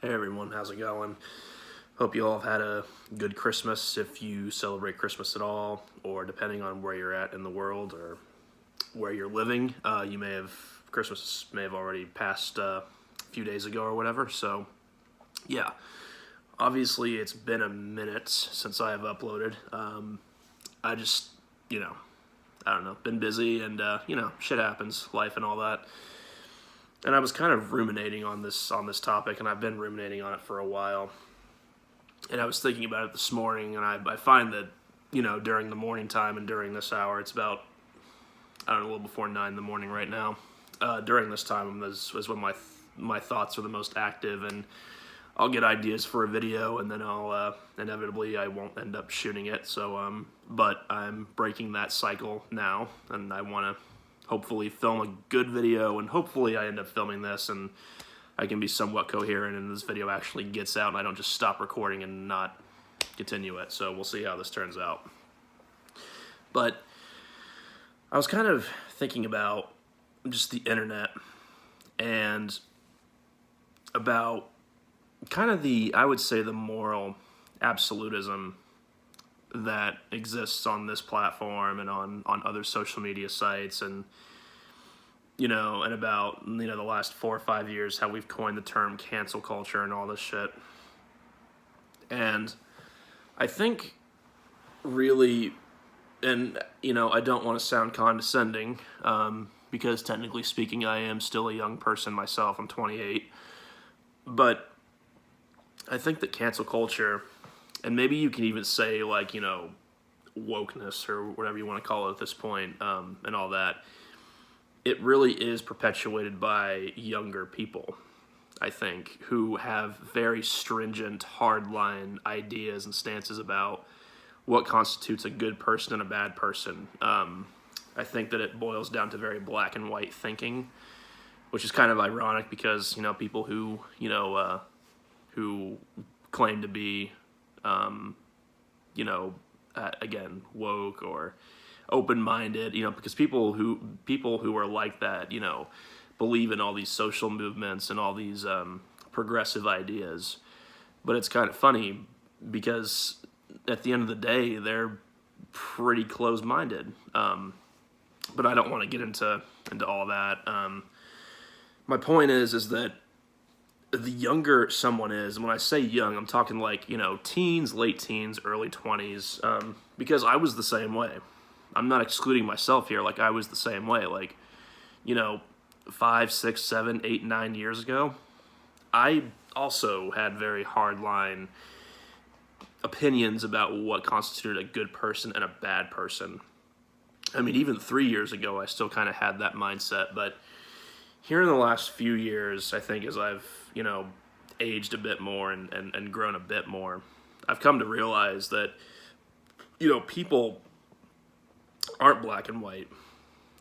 Hey everyone, how's it going? Hope you all have had a good Christmas if you celebrate Christmas at all, or depending on where you're at in the world or where you're living. Christmas may have already passed a few days ago or whatever. So, yeah, obviously it's been a minute since I have uploaded. I just, you know, I don't know, been busy and, shit happens, life and all that. And I was kind of ruminating on this topic, and I've been ruminating on it for a while. And I was thinking about it this morning, and I find that, during the morning time and during this hour, it's about, I don't know, a little before 9 in the morning right now. During this time is when my thoughts are the most active, and I'll get ideas for a video, and then I'll inevitably I won't end up shooting it. So, but I'm breaking that cycle now, and I want to hopefully film a good video, and hopefully I end up filming this and I can be somewhat coherent and this video actually gets out and I don't just stop recording and not continue it. So we'll see how this turns out. But I was kind of thinking about just the internet and about kind of I would say the moral absolutism that exists on this platform and on other social media sites, and and about the last 4 or 5 years, how we've coined the term cancel culture and all this shit. And I think really, and I don't want to sound condescending, because technically speaking I am still a young person myself. I'm 28. But I think that cancel culture, and maybe you can even say wokeness or whatever you want to call it at this point, and all that, it really is perpetuated by younger people, I think, who have very stringent, hardline ideas and stances about what constitutes a good person and a bad person. I think that it boils down to very black and white thinking, which is kind of ironic because people who who claim to be again, woke or open-minded, because people who are like that, believe in all these social movements and all these progressive ideas. But it's kind of funny because at the end of the day, they're pretty closed-minded. But I don't want to get into all that. My point is that the younger someone is, and when I say young, I'm talking teens, late teens, early 20s, because I was the same way. I'm not excluding myself here. I was the same way. 5, 6, 7, 8, 9 years ago, I also had very hardline opinions about what constituted a good person and a bad person. I mean, even 3 years ago, I still kind of had that mindset, but here in the last few years, I think as I've, aged a bit more and grown a bit more, I've come to realize that, people aren't black and white.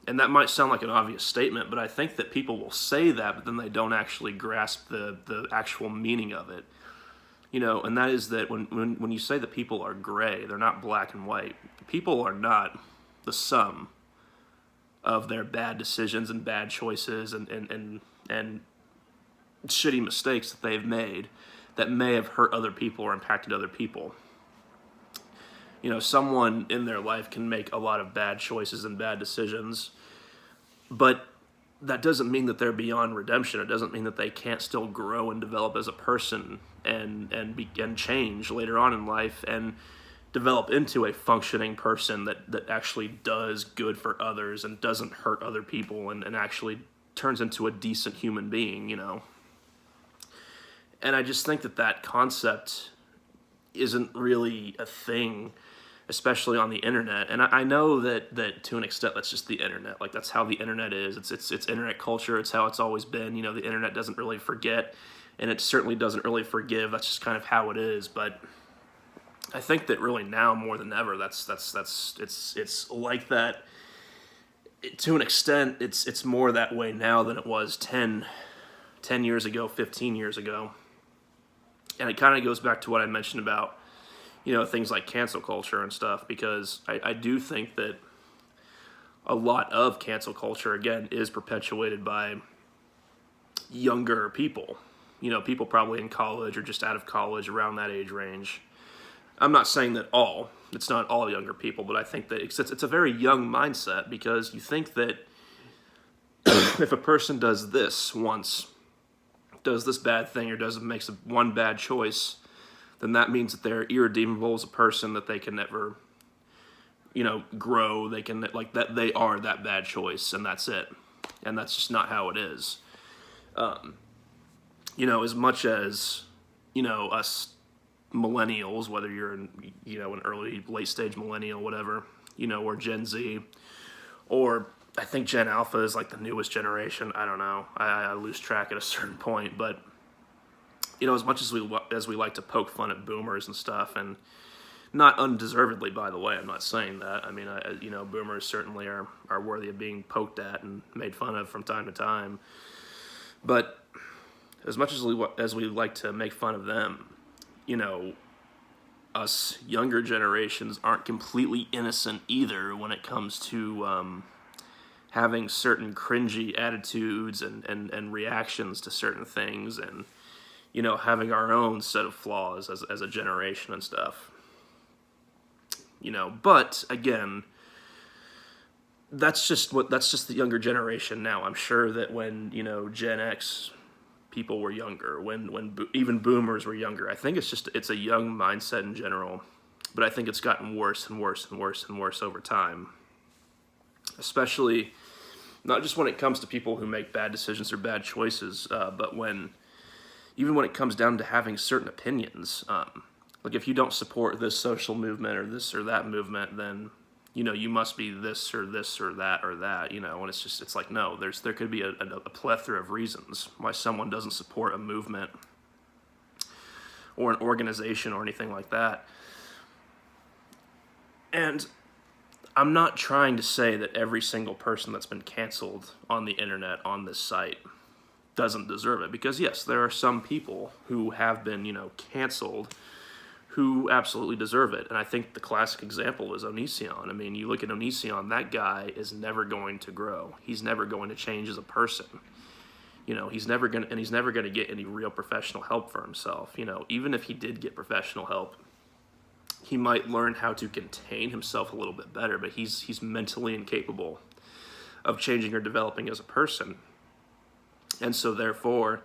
And that might sound like an obvious statement, but I think that people will say that, but then they don't actually grasp the actual meaning of it. And that is that when you say that people are gray, they're not black and white. People are not the sum of their bad decisions and bad choices and shitty mistakes that they've made that may have hurt other people or impacted other people. Someone in their life can make a lot of bad choices and bad decisions, but that doesn't mean that they're beyond redemption. It doesn't mean that they can't still grow and develop as a person and change later on in life and develop into a functioning person that actually does good for others and doesn't hurt other people and actually turns into a decent human being, And I just think that concept isn't really a thing, especially on the internet. And I know that to an extent that's just the internet. That's how the internet is. It's internet culture. It's how it's always been. The internet doesn't really forget, and it certainly doesn't really forgive. That's just kind of how it is. But I think that really now more than ever, it's like that. To an extent, it's more that way now than it was 10 years ago, 15 years ago. And it kind of goes back to what I mentioned about, things like cancel culture and stuff, because I do think that a lot of cancel culture, again, is perpetuated by younger people. people probably in college or just out of college around that age range. I'm not saying that it's not all younger people, but I think that it's a very young mindset, because you think that if a person does this once, does this bad thing, or makes one bad choice, then that means that they're irredeemable as a person, that they can never, grow. They can, that they are that bad choice, and that's it. And that's just not how it is. As much as, us millennials, whether you're an early, late stage millennial, whatever, or Gen Z, or I think Gen Alpha is like the newest generation. I don't know. I lose track at a certain point, but as much as we like to poke fun at boomers and stuff, and not undeservedly, by the way, I'm not saying that. I mean, boomers certainly are worthy of being poked at and made fun of from time to time. But as much as we like to make fun of them, us younger generations aren't completely innocent either when it comes to having certain cringy attitudes and reactions to certain things, and having our own set of flaws as a generation and stuff. But again, that's just the younger generation now. I'm sure that when Gen X people were younger, when even boomers were younger, I think it's a young mindset in general. But I think it's gotten worse and worse and worse and worse over time. Especially not just when it comes to people who make bad decisions or bad choices, but even when it comes down to having certain opinions. Like if you don't support this social movement or this or that movement, then you must be this or that or that, and it's like, no, there could be a plethora of reasons why someone doesn't support a movement or an organization or anything like that. And I'm not trying to say that every single person that's been canceled on the internet on this site doesn't deserve it, because yes, there are some people who have been, canceled who absolutely deserve it. And I think the classic example is Onision. I mean, you look at Onision, that guy is never going to grow. He's never going to change as a person. He's never going to get any real professional help for himself. Even if he did get professional help, he might learn how to contain himself a little bit better, but he's mentally incapable of changing or developing as a person. And so therefore,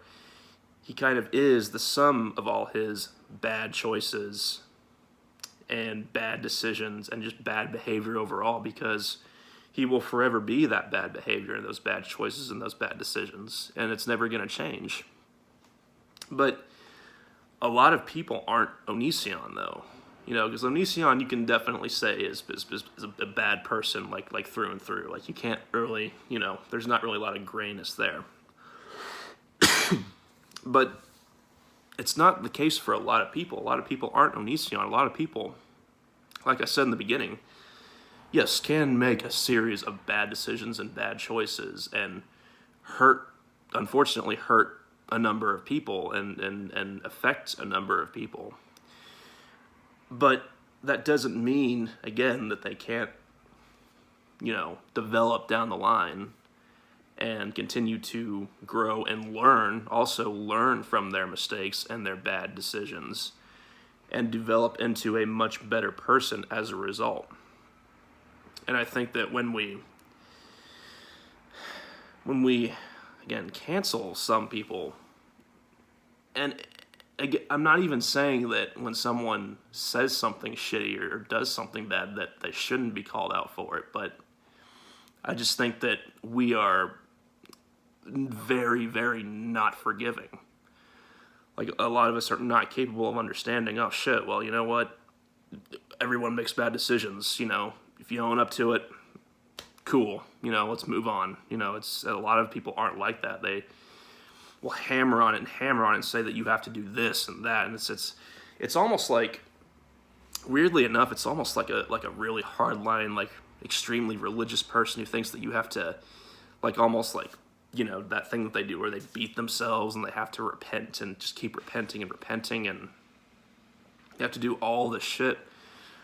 he kind of is the sum of all his bad choices and bad decisions and just bad behavior overall, because he will forever be that bad behavior and those bad choices and those bad decisions, and it's never going to change. But a lot of people aren't Onision, though. Because Onision, you can definitely say is a bad person, like through and through. Like, you can't really, there's not really a lot of grayness there. But it's not the case for a lot of people. A lot of people aren't Onision. A lot of people, like I said in the beginning, yes, can make a series of bad decisions and bad choices and unfortunately hurt a number of people and affect a number of people. But that doesn't mean, again, that they can't, develop down the line and continue to grow and learn from their mistakes and their bad decisions, and develop into a much better person as a result. And I think that when we again cancel some people, and again, I'm not even saying that when someone says something shitty or does something bad that they shouldn't be called out for it, but I just think that we are very, very not forgiving. Like, a lot of us are not capable of understanding, oh shit, well, you know what? Everyone makes bad decisions, If you own up to it, cool, let's move on. It's a lot of people aren't like that. They will hammer on it and say that you have to do this and that, and it's almost like, weirdly enough, it's almost like a really hardline, like extremely religious person who thinks that you have to, that thing that they do where they beat themselves and they have to repent and just keep repenting, and you have to do all this shit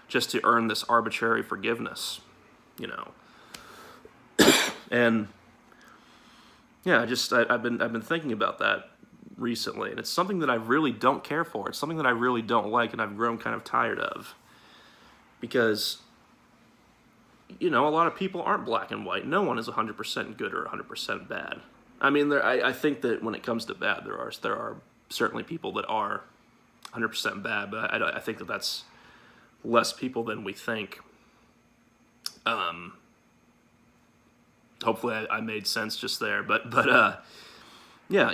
just to earn this arbitrary forgiveness, And yeah, I've been thinking about that recently, and it's something that I really don't care for. It's something that I really don't like, and I've grown kind of tired of. Because, a lot of people aren't black and white. No one is 100% good or 100% bad. I mean, I think that when it comes to bad, there are certainly people that are 100% bad, but I think that that's less people than we think. Hopefully I made sense just there, but yeah,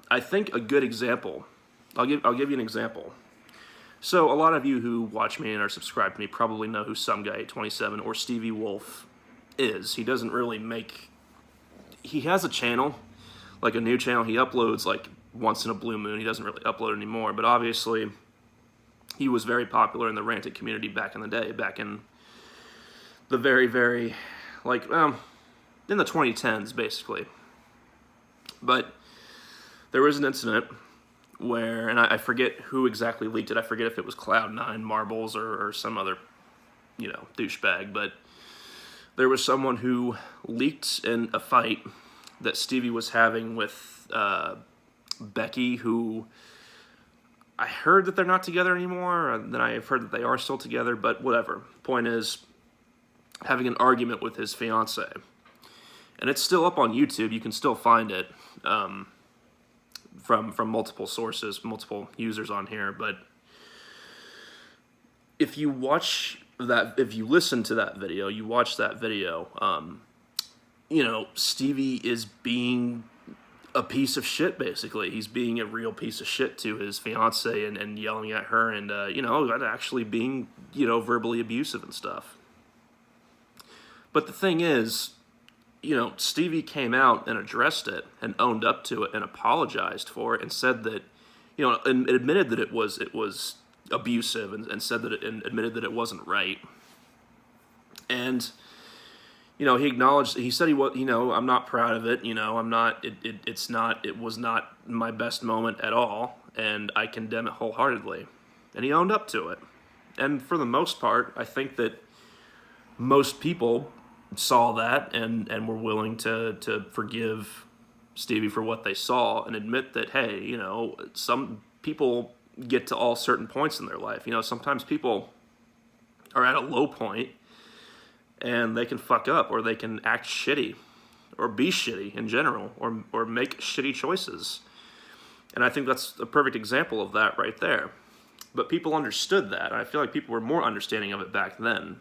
I think a good example. I'll give you an example. So a lot of you who watch me and are subscribed to me probably know who Some Guy 827 or Stevie Wolf is. He doesn't really he has a channel, like a new channel. He uploads like once in a blue moon. He doesn't really upload anymore, but obviously he was very popular in the ranting community back in the day, back in the very, very, in the 2010s, basically. But there was an incident where, and I forget who exactly leaked it. I forget if it was Cloud9 Marbles or some other, douchebag. But there was someone who leaked in a fight that Stevie was having with Becky, who I heard that they're not together anymore. And then I've heard that they are still together, but whatever. Point is, having an argument with his fiance. And it's still up on YouTube. You can still find it from multiple sources, multiple users on here. But if you listen to that video, you watch that video, Stevie is being a piece of shit, basically. He's being a real piece of shit to his fiance and yelling at her and, actually being, verbally abusive and stuff. But the thing is, Stevie came out and addressed it and owned up to it and apologized for it and said that, and admitted that it was abusive and said that and admitted that it wasn't right. And, he acknowledged, he said I'm not proud of it, it was not my best moment at all, and I condemn it wholeheartedly. And he owned up to it. And for the most part, I think that most people saw that and were willing to forgive Stevie for what they saw and admit that, hey, some people get to all certain points in their life. Sometimes people are at a low point and they can fuck up or they can act shitty or be shitty in general or make shitty choices. And I think that's a perfect example of that right there. But people understood that. And I feel like people were more understanding of it back then.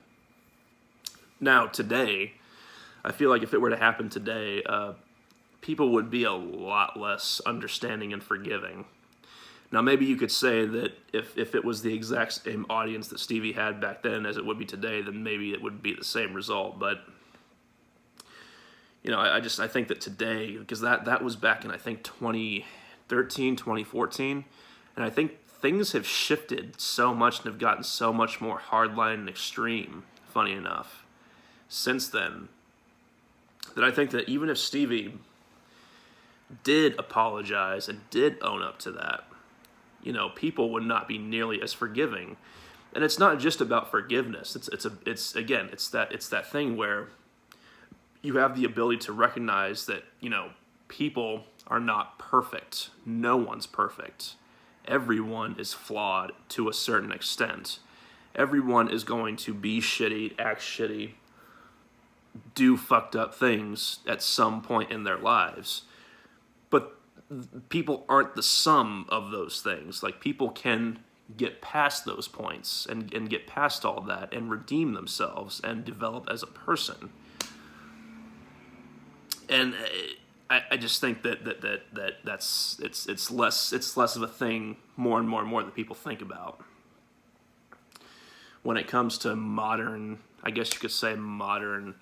Now, today, I feel like if it were to happen today, people would be a lot less understanding and forgiving. Now, maybe you could say that if it was the exact same audience that Stevie had back then as it would be today, then maybe it would be the same result. But, I think that today, because that was back in, I think, 2013, 2014, and I think things have shifted so much and have gotten so much more hardline and extreme, funny enough, since then, that I think that even if Stevie did apologize and did own up to that, people would not be nearly as forgiving. And it's not just about forgiveness. It's that thing where you have the ability to recognize that, people are not perfect. No one's perfect. Everyone is flawed to a certain extent. Everyone is going to be shitty, act shitty, do fucked up things at some point in their lives. But people aren't the sum of those things. Like, people can get past those points and get past all that and redeem themselves and develop as a person. And I just think it's less of a thing more and more that people think about when it comes to modern, I guess you could say modern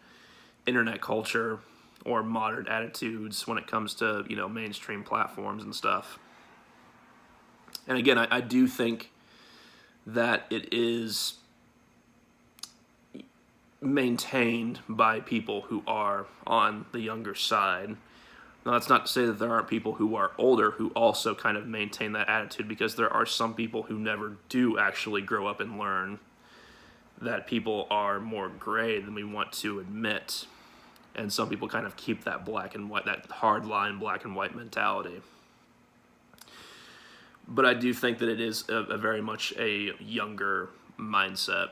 internet culture or modern attitudes when it comes to, mainstream platforms and stuff. And again, I do think that it is maintained by people who are on the younger side. Now, that's not to say that there aren't people who are older who also kind of maintain that attitude, because there are some people who never do actually grow up and learn that people are more gray than we want to admit. And some people kind of keep that black and white, that hard line black and white mentality. But I do think that it is a very much a younger mindset.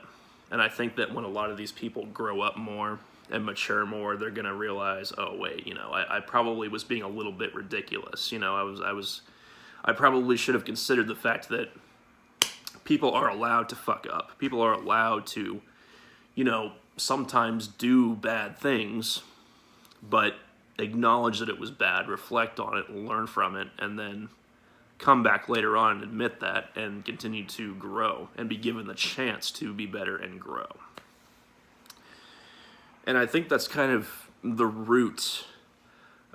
And I think that when a lot of these people grow up more and mature more, they're going to realize, oh, wait, I probably was being a little bit ridiculous. I probably should have considered the fact that people are allowed to fuck up. People are allowed to, sometimes do bad things, but acknowledge that it was bad, reflect on it, learn from it, and then come back later on and admit that and continue to grow and be given the chance to be better and grow. And I think that's kind of the root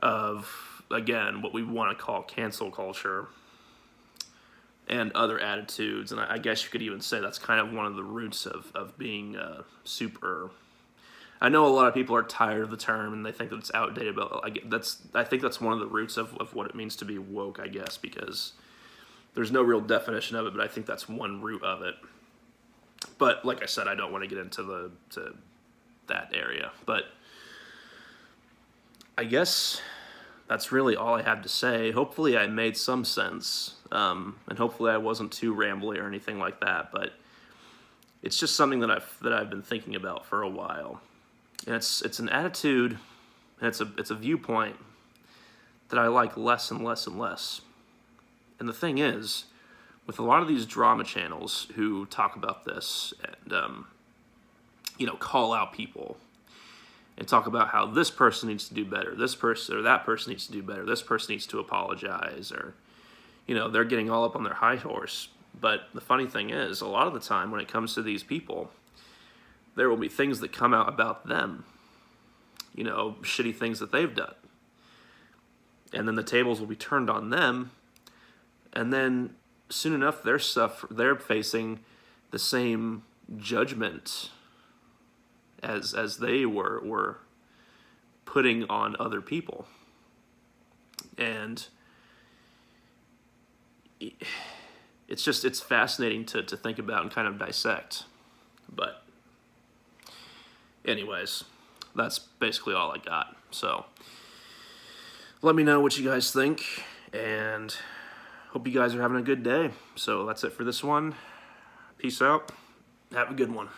of, again, what we want to call cancel culture and other attitudes. And I guess you could even say that's kind of one of the roots of being super... I know a lot of people are tired of the term and they think that it's outdated, but I think that's one of the roots of what it means to be woke, I guess, because there's no real definition of it, but I think that's one root of it. But like I said, I don't want to get into to that area. But I guess that's really all I have to say. Hopefully I made some sense, and hopefully I wasn't too rambly or anything like that, but it's just something that I've been thinking about for a while. And it's an attitude, and it's a viewpoint that I like less and less and less. And the thing is, with a lot of these drama channels who talk about this and call out people and talk about how this person needs to do better, this person or that person needs to do better, this person needs to apologize, or they're getting all up on their high horse. But the funny thing is, a lot of the time when it comes to these people, there will be things that come out about them, shitty things that they've done. And then the tables will be turned on them, and then soon enough they're facing the same judgment as they were putting on other people. And it's fascinating to think about and kind of dissect. But anyways, that's basically all I got. So let me know what you guys think, and hope you guys are having a good day. So that's it for this one. Peace out. Have a good one.